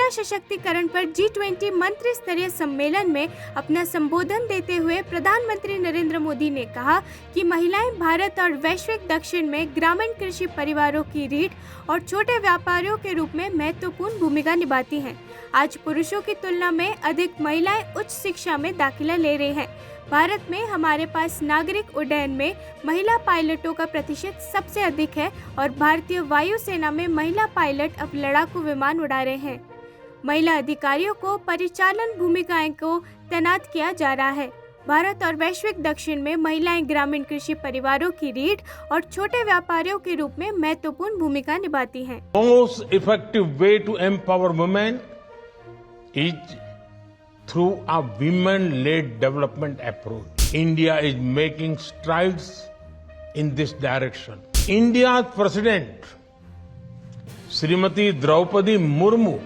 महिला सशक्तिकरण पर G20 मंत्री स्तरीय सम्मेलन में अपना संबोधन देते हुए प्रधानमंत्री नरेंद्र मोदी ने कहा कि महिलाएं भारत और वैश्विक दक्षिण में ग्रामीण कृषि परिवारों की रीढ़ और छोटे व्यापारियों के रूप में महत्वपूर्ण भूमिका निभाती हैं। आज पुरुषों की तुलना में अधिक महिलाएं उच्च शिक्षा में दाखिला ले रही हैं। भारत में हमारे पास नागरिक उड्डयन में महिला पायलटों का प्रतिशत सबसे अधिक है और भारतीय वायुसेना में महिला पायलट अब लड़ाकू विमान उड़ा रहे हैं। महिला अधिकारियों को परिचालन भूमिकाएं को तैनात किया जा रहा है। भारत और वैश्विक दक्षिण में महिलाएं ग्रामीण कृषि परिवारों की रीढ़ और छोटे व्यापारियों के रूप में महत्वपूर्ण भूमिका निभाती हैं। Most effective way to empower women is through a women-led development approach. India is making strides in this direction. India's President, Srimati Draupadi Murmu,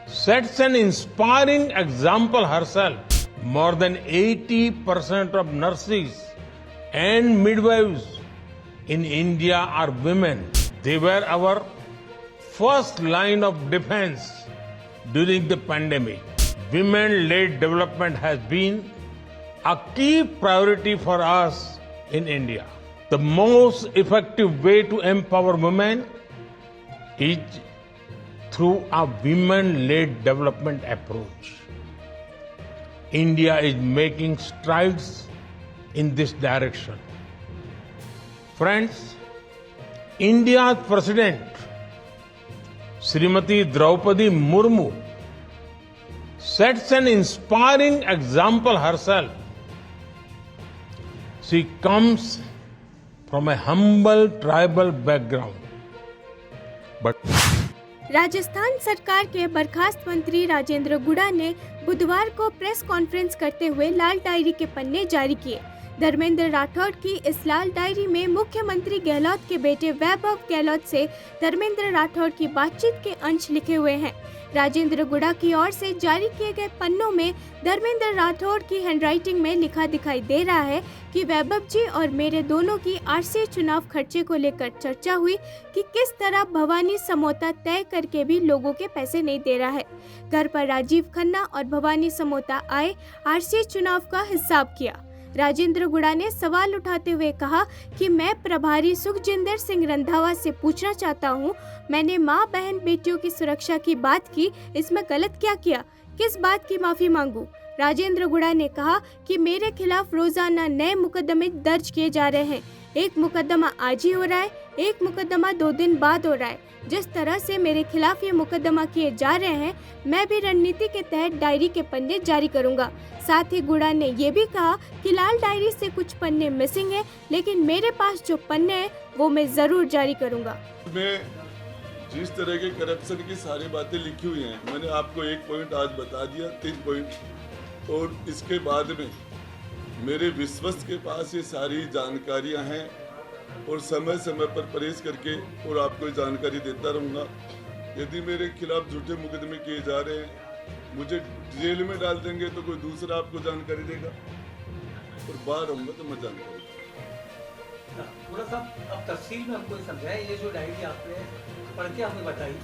sets an inspiring example herself. More than 80% of nurses and midwives in India are women. They were our first line of defense during the pandemic. Women-led development has been a key priority for us in India. The most effective way to empower women is through a women-led development approach. India is making strides in this direction. Friends, India's President, Srimati Draupadi Murmu, sets an inspiring example herself. She comes from a humble tribal background. But Rajasthan सरकार के बर्खास्त मंत्री राजेंद्र गुड़ा ने बुधवार को press conference करते हुए लाल डायरी के पन्ने जारी किए। धर्मेंद्र राठौड़ की इस लाल डायरी में मुख्यमंत्री गहलोत के बेटे वैभव गहलोत से धर्मेंद्र राठौड़ की बातचीत के अंश लिखे हुए हैं। राजेंद्र गुड़ा की ओर से जारी किए गए पन्नों में धर्मेंद्र राठौड़ की हैंडराइटिंग में लिखा दिखाई दे रहा है कि वैभव जी और मेरे दोनों की आरसीए चुनाव खर्चे को लेकर चर्चा हुई कि किस तरह भवानी समोता तय करके भी लोगों के पैसे नहीं दे रहा है। घर पर राजीव खन्ना और भवानी समोता आए, आरसीए चुनाव का हिसाब किया। राजेंद्र गुड़ा ने सवाल उठाते हुए कहा कि मैं प्रभारी सुखजिंदर सिंह रंधावा से पूछना चाहता हूं, मैंने मां बहन बेटियों की सुरक्षा की बात की, इसमें गलत क्या किया, किस बात की माफी मांगूं? राजेंद्र गुड़ा ने कहा कि मेरे खिलाफ रोजाना नए मुकदमे दर्ज किए जा रहे हैं। एक मुकदमा आज ही हो रहा है, एक मुकदमा 2 दिन बाद हो रहा है। जिस तरह से मेरे खिलाफ ये मुकदमा किए जा रहे हैं, मैं भी रणनीति के तहत डायरी के पन्ने जारी करूंगा। साथ ही गुड़ा ने ये भी कहा कि लाल डायरी से कुछ पन्ने मिसिंग है, लेकिन मेरे पास जो पन्ने हैं वो मैं जरूर जारी करूंगा। मैं जिस तरह के करप्शन की सारी बातें लिखी हुई हैं, मैंने आपको 1 पॉइंट आज बता दिया, 3 पॉइंट, और इसके बाद में मेरे विश्वस्त के पास ये सारी जानकारियां हैं और समय समय पर परहेज करके और आपको जानकारी देता रहूँगा। यदि मेरे खिलाफ झूठे मुकदमे किए जा रहे हैं, मुझे जेल में डाल देंगे तो कोई दूसरा आपको जानकारी देगा, और बाहर रहूँगा तो मैं जानकारी दूंगा। थोड़ा सा अब तफसील में हमको समझाएं, ये जो डायरी आपने पढ़ के हमें बताई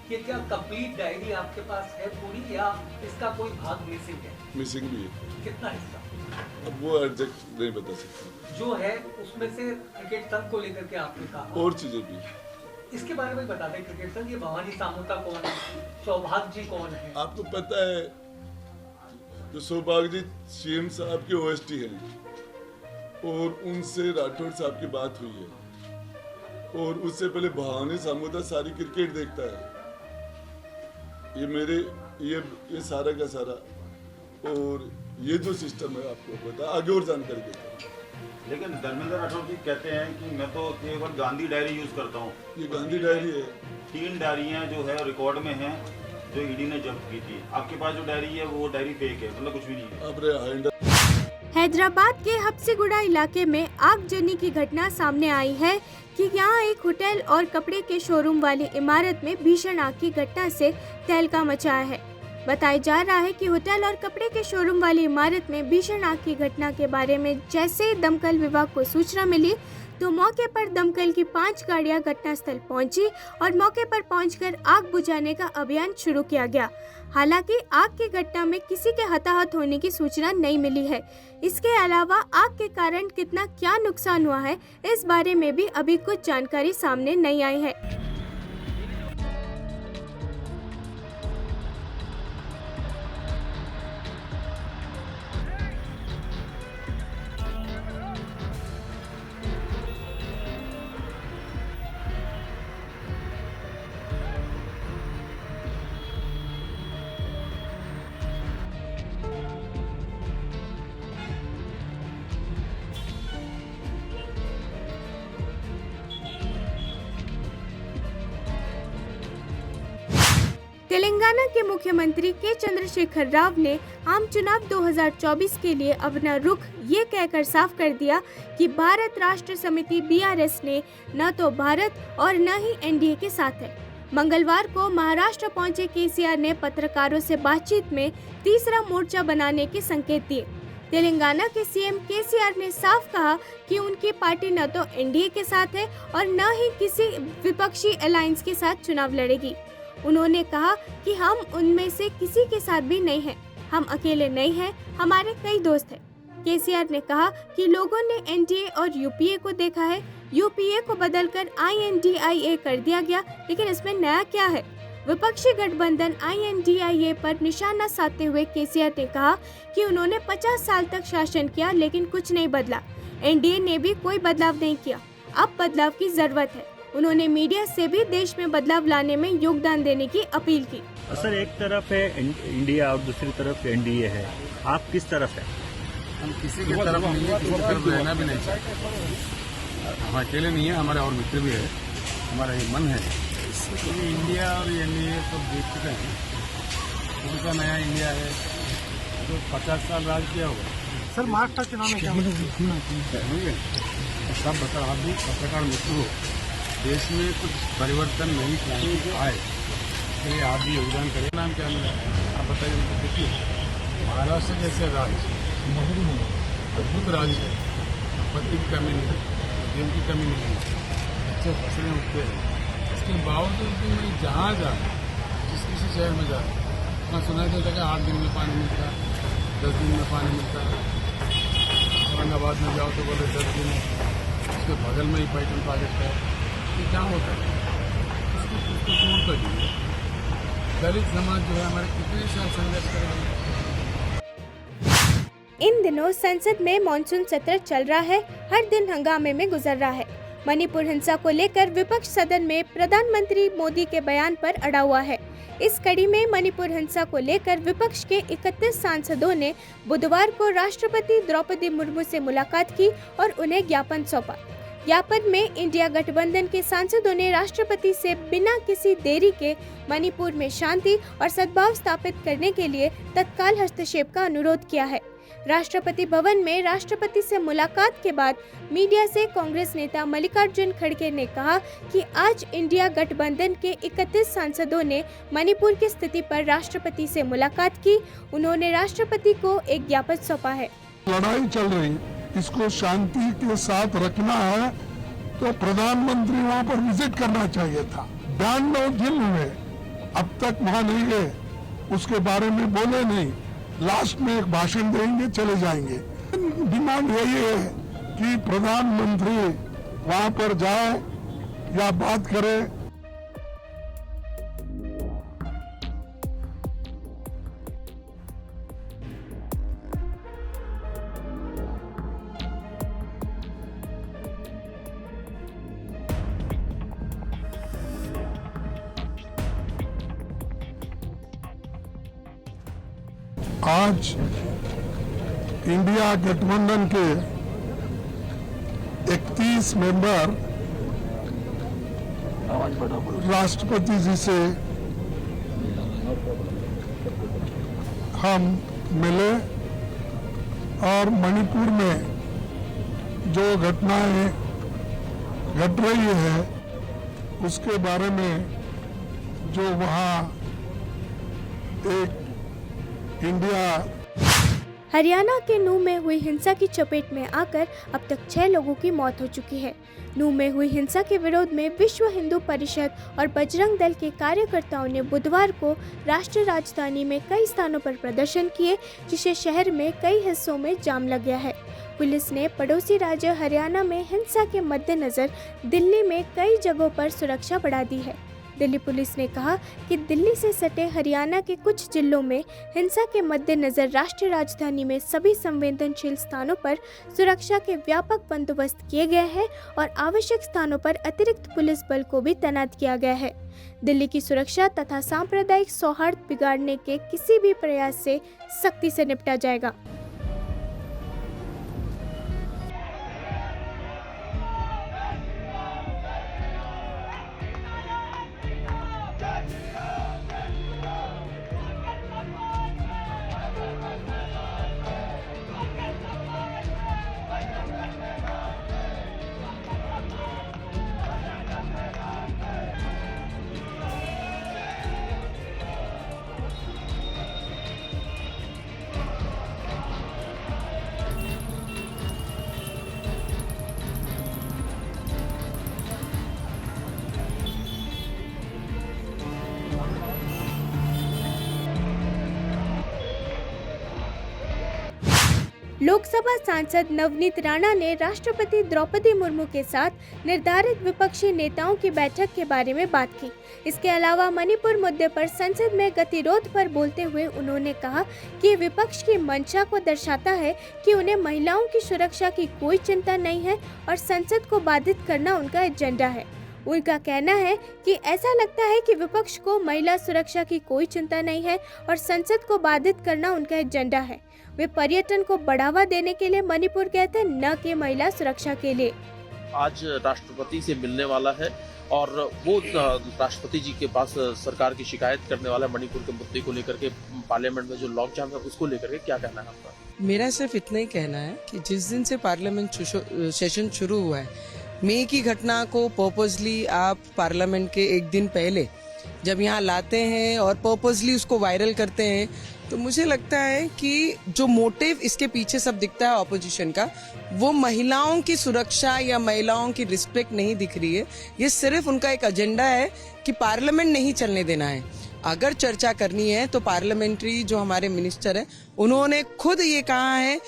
कि क्या कंप्लीट डायरी आपके पास है पूरी, या इसका कोई भाग मिसिंग है? मिसिंग भी है। कितना हिस्सा? अब वो एग्जैक्ट नहीं बता सकता। जो है उसमें से क्रिकेट संघ को लेकर के आपने कहा, और चीजें भी। इसके बारे में बता दें, क्रिकेट संघ, ये भवानी सामोता कौन है, सौभाग्य जी कौन है? आपको पता है जो सौभाग्य जी सीएम साहब के ओएसटी हैं, और उनसे राठौड़ साहब की बात हुई है, और उससे पहले भवानी सामोता सारी क्रिकेट देखता है। ये मेरे ये सारा का सारा, और ये जो सिस्टम है आपको पता, आगे और जानकारी देता हूँ। लेकिन धर्मेंद्र राठौड़ जी कहते हैं कि मैं तो केवल गांधी डायरी यूज करता हूँ। ये गांधी डायरी है। 3 डायरियाँ जो है रिकॉर्ड में हैं, जो ईडी ने जब्त की थी। आपके पास जो डायरी है वो डायरी फेक है, मतलब कुछ भी नहीं है। हैदराबाद के हब्सीगुड़ा इलाके में आगजनी की घटना सामने आई है कि यहाँ एक होटल और कपड़े के शोरूम वाली इमारत में भीषण आग की घटना से तहलका मचाया है। बताया जा रहा है कि होटल और कपड़े के शोरूम वाली इमारत में भीषण आग की घटना के बारे में जैसे दमकल विभाग को सूचना मिली, तो मौके पर दमकल की 5 गाड़ियां घटनास्थल पहुंची और मौके पर पहुंचकर आग बुझाने का अभियान शुरू किया गया। हालांकि आग की घटना में किसी के हताहत होने की सूचना नहीं मिली है। इसके अलावा आग के कारण कितना क्या नुकसान हुआ है, इस बारे में भी अभी कुछ जानकारी सामने नहीं आई है। तेलंगाना के मुख्यमंत्री के चंद्रशेखर राव ने आम चुनाव 2024 के लिए अपना रुख ये कहकर साफ कर दिया कि भारत राष्ट्र समिति BRS ने न तो भारत और न ही NDA के साथ है। मंगलवार को महाराष्ट्र पहुंचे KCR ने पत्रकारों से बातचीत में तीसरा मोर्चा बनाने के संकेत दिए। तेलंगाना के CM KCR ने साफ कहा कि उनकी पार्टी न तो NDA के साथ है और न ही किसी विपक्षी अलायंस के साथ चुनाव लड़ेगी। उन्होंने कहा कि हम उनमें से किसी के साथ भी नहीं हैं, हम अकेले नहीं हैं, हमारे कई दोस्त हैं। KCR ने कहा कि लोगों ने NDA और UPA को देखा है, UPA को बदलकर INDIA कर दिया गया, लेकिन इसमें नया क्या है? विपक्षी गठबंधन INDIA पर निशाना साधते हुए KCR ने कहा कि उन्होंने 50 साल तक शासन किया लेकिन कुछ नहीं बदला। NDA ने भी कोई बदलाव नहीं किया, अब बदलाव की जरूरत है। उन्होंने मीडिया से भी देश में बदलाव लाने में योगदान देने की अपील की। सर, एक तरफ है इंडिया और दूसरी तरफ NDA है, आप किस तरफ है? हम किसी की तरफ नहीं है, किसी की तरफ रहना भी नहीं चाहते। हम अकेले नहीं है, हमारे और मित्र भी है, हमारा ये मन है। इंडिया और NDA सब देख चुके हैं, उनका नया इंडिया है तो 50 साल राज किया होगा। सर, महाराष्ट्र चुनाव में क्या सब बता, आप भी पत्रकार मित्र हो, देश में कुछ परिवर्तन नहीं चाहिए आए, इसलिए आप भी योगदान करें। नाम क्या मिला आप बताइए उनको। देखिए, महाराष्ट्र जैसे राज्य अद्भुत राज्य है, पति की कमी नहीं, उद्यम की कमी नहीं, अच्छे फसलें उगते हैं। इसके बावजूद भी मैं जहाँ जाए, जिस किसी शहर में जाए, वहाँ सुनाई देता है कि 8 दिन में पानी मिलता है, 10 दिन में पानी मिलता है। औरंगाबाद में जाओ तो बोले 10 दिन, उसके बगल में ही पैटर्न प्रोजेक्ट है। ये क्या होता है? उसको दूर कर दीजिए। दलित समाज जो है हमारे कितने साल संघर्ष करेगा। इन दिनों संसद में मॉनसून सत्र चल रहा है, हर दिन हंगामे में गुजर रहा है। मणिपुर हिंसा को लेकर विपक्ष सदन में प्रधानमंत्री मोदी के बयान पर अड़ा हुआ है। इस कड़ी में मणिपुर हिंसा को लेकर विपक्ष के 31 सांसदों ने बुधवार को राष्ट्रपति द्रौपदी मुर्मू से मुलाकात की और उन्हें ज्ञापन सौंपा। ज्ञापन में इंडिया गठबंधन के सांसदों ने राष्ट्रपति से बिना किसी देरी के मणिपुर में शांति और सद्भाव स्थापित करने के लिए तत्काल हस्तक्षेप का अनुरोध किया है। राष्ट्रपति भवन में राष्ट्रपति से मुलाकात के बाद मीडिया से कांग्रेस नेता मल्लिकार्जुन खड़गे ने कहा कि आज इंडिया गठबंधन के 31 सांसदों ने मणिपुर की स्थिति पर राष्ट्रपति से मुलाकात की। उन्होंने राष्ट्रपति को एक ज्ञापन सौंपा है। लड़ाई चल रही, इसको शांति के साथ रखना है तो प्रधानमंत्री वहाँ पर विजिट करना चाहिए था। 92 दिन हुए, अब तक वहाँ नहीं गए, उसके बारे में बोले नहीं, लास्ट में एक भाषण देंगे, चले जाएंगे। डिमांड यही है कि प्रधानमंत्री वहाँ पर जाए या बात करे। आज इंडिया गठबंधन के 31 मेंबर राष्ट्रपति जी से हम मिले और मणिपुर में जो घटनाएं घट रही है उसके बारे में जो वहाँ एक इंडिया हरियाणा के नूह में हुई हिंसा की चपेट में आकर अब तक 6 लोगों की मौत हो चुकी है। नूह में हुई हिंसा के विरोध में विश्व हिंदू परिषद और बजरंग दल के कार्यकर्ताओं ने बुधवार को राष्ट्रीय राजधानी में कई स्थानों पर प्रदर्शन किए, जिससे शहर में कई हिस्सों में जाम लग गया है। पुलिस ने पड़ोसी राज्य हरियाणा में हिंसा के मद्देनजर दिल्ली में कई जगहों पर सुरक्षा बढ़ा दी है। दिल्ली पुलिस ने कहा कि दिल्ली से सटे हरियाणा के कुछ जिलों में हिंसा के मद्देनजर राष्ट्रीय राजधानी में सभी संवेदनशील स्थानों पर सुरक्षा के व्यापक बंदोबस्त किए गए हैं और आवश्यक स्थानों पर अतिरिक्त पुलिस बल को भी तैनात किया गया है। दिल्ली की सुरक्षा तथा सांप्रदायिक सौहार्द बिगाड़ने के किसी भी प्रयास से सख्ती से निपटा जाएगा। लोकसभा सांसद नवनीत राणा ने राष्ट्रपति द्रौपदी मुर्मू के साथ निर्धारित विपक्षी नेताओं की बैठक के बारे में बात की। इसके अलावा मणिपुर मुद्दे पर संसद में गतिरोध पर बोलते हुए उन्होंने कहा कि विपक्ष की मंशा को दर्शाता है कि उन्हें महिलाओं की सुरक्षा की कोई चिंता नहीं है और संसद को बाधित करना उनका एजेंडा है। उनका कहना है कि ऐसा लगता है कि विपक्ष को महिला सुरक्षा की कोई चिंता नहीं है और संसद को बाधित करना उनका एजेंडा है। वे पर्यटन को बढ़ावा देने के लिए मणिपुर गए थे, न कि महिला सुरक्षा के लिए। आज राष्ट्रपति से मिलने वाला है और वो राष्ट्रपति जी के पास सरकार की शिकायत करने वाला है मणिपुर के मुद्दे को लेकर के। पार्लियामेंट में जो लॉकडाउन है उसको लेकर के क्या कहना है आपका? मेरा सिर्फ इतना ही कहना है कि जिस दिन से पार्लियामेंट सेशन शुरू हुआ है, मई की घटना को पर्पसली आप पार्लियामेंट के एक दिन पहले जब यहाँ लाते हैं और पर्पसली उसको वायरल करते हैं, तो मुझे लगता है कि जो मोटिव इसके पीछे सब दिखता है ऑपोजिशन का, वो महिलाओं की सुरक्षा या महिलाओं की रिस्पेक्ट नहीं दिख रही है। ये सिर्फ उनका एक एजेंडा है कि पार्लियामेंट नहीं चलने देना है। अगर चर्चा करनी है तो पार्लियामेंट्री जो हमारे मिनिस्टर हैं उन्होंने खुद ये कहा है,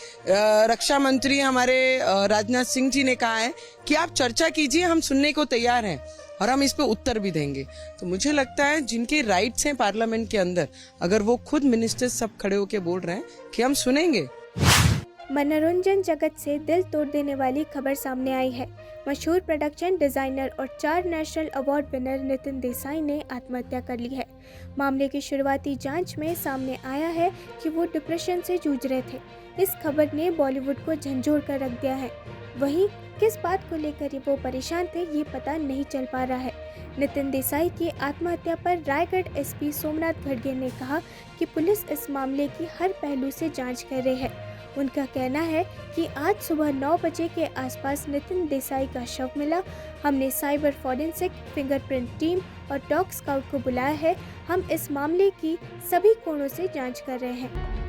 रक्षा मंत्री हमारे राजनाथ सिंह जी ने कहा है कि आप चर्चा कीजिए, हम सुनने को तैयार हैं और हम इस पे उत्तर भी देंगे। तो मुझे लगता है जिनके राइट्स हैं पार्लियामेंट के अंदर, अगर वो खुद मिनिस्टर्स सब खड़े होकर बोल रहे हैं कि हम सुनेंगे। मनोरंजन जगत से दिल तोड़ देने वाली खबर सामने आई है। मशहूर प्रोडक्शन डिजाइनर और 4 national award winner Nitin Desai ने आत्महत्या कर ली है। मामले की शुरुआती जांच में सामने आया है कि वो डिप्रेशन से जूझ रहे थे। इस खबर ने बॉलीवुड को झंझोड़ कर रख दिया है। वहीं किस बात को लेकर वो परेशान थे, ये पता नहीं चल पा रहा है। नितिन देसाई की आत्महत्या पर रायगढ़ एसपी सोमनाथ घड़गे ने कहा कि पुलिस इस मामले की हर पहलू से जांच कर रही है। उनका कहना है कि आज सुबह 9 बजे के आसपास नितिन देसाई का शव मिला। हमने साइबर फॉरेंसिक, फिंगरप्रिंट टीम और डॉग स्काउट को बुलाया है। हम इस मामले की सभी कोणों से जांच कर रहे हैं।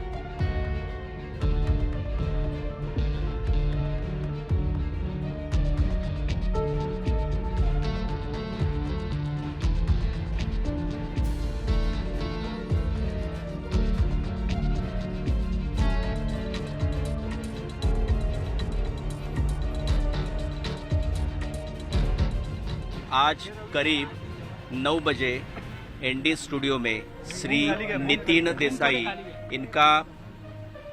आज करीब 9 बजे एनडी स्टूडियो में श्री नितिन देसाई, इनका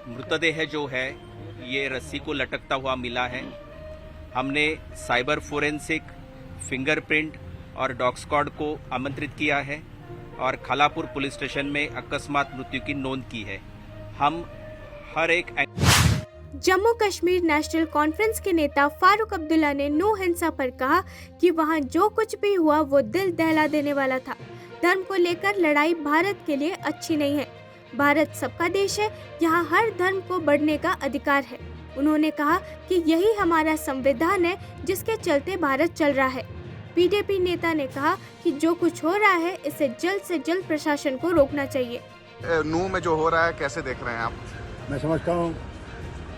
मृतदेह जो है ये रस्सी को लटकता हुआ मिला है। हमने साइबर फोरेंसिक, फिंगरप्रिंट और डॉग स्क्वाड को आमंत्रित किया है और खालापुर पुलिस स्टेशन में अकस्मात मृत्यु की नोंद की है। हम हर एक जम्मू कश्मीर नेशनल कॉन्फ्रेंस के नेता फारूक अब्दुल्ला ने नूह हिंसा पर कहा कि वहां जो कुछ भी हुआ वो दिल दहला देने वाला था। धर्म को लेकर लड़ाई भारत के लिए अच्छी नहीं है। भारत सबका देश है, यहाँ हर धर्म को बढ़ने का अधिकार है। उन्होंने कहा कि यही हमारा संविधान है जिसके चलते भारत चल रहा है। बीजेपी नेता ने कहा कि जो कुछ हो रहा है इसे जल्द से जल्द प्रशासन को रोकना चाहिए। नूह में जो हो रहा है कैसे देख रहे हैं आप? मैं समझता हूँ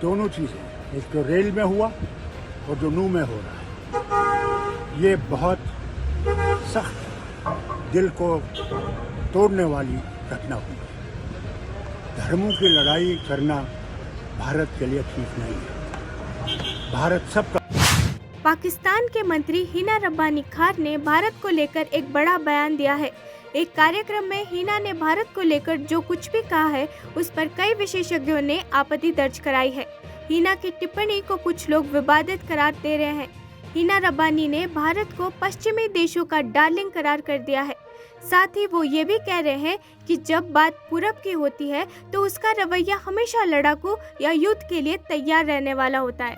दोनों चीज़ें, एक तो रेल में हुआ और जो नू में हो रहा है, ये बहुत सख्त दिल को तोड़ने वाली घटना हुई। धर्मों की लड़ाई करना भारत के लिए ठीक नहीं है। भारत सबका। पाकिस्तान के मंत्री हिना रब्बानी खान ने भारत को लेकर एक बड़ा बयान दिया है। एक कार्यक्रम में हिना ने भारत को लेकर जो कुछ भी कहा है उस पर कई विशेषज्ञों ने आपत्ति दर्ज कराई है। हिना की टिप्पणी को कुछ लोग विवादित करार दे रहे हैं। हिना रब्बानी ने भारत को पश्चिमी देशों का डार्लिंग करार कर दिया है। साथ ही वो ये भी कह रहे हैं कि जब बात पूरब की होती है तो उसका रवैया हमेशा लड़ाकू या युद्ध के लिए तैयार रहने वाला होता है।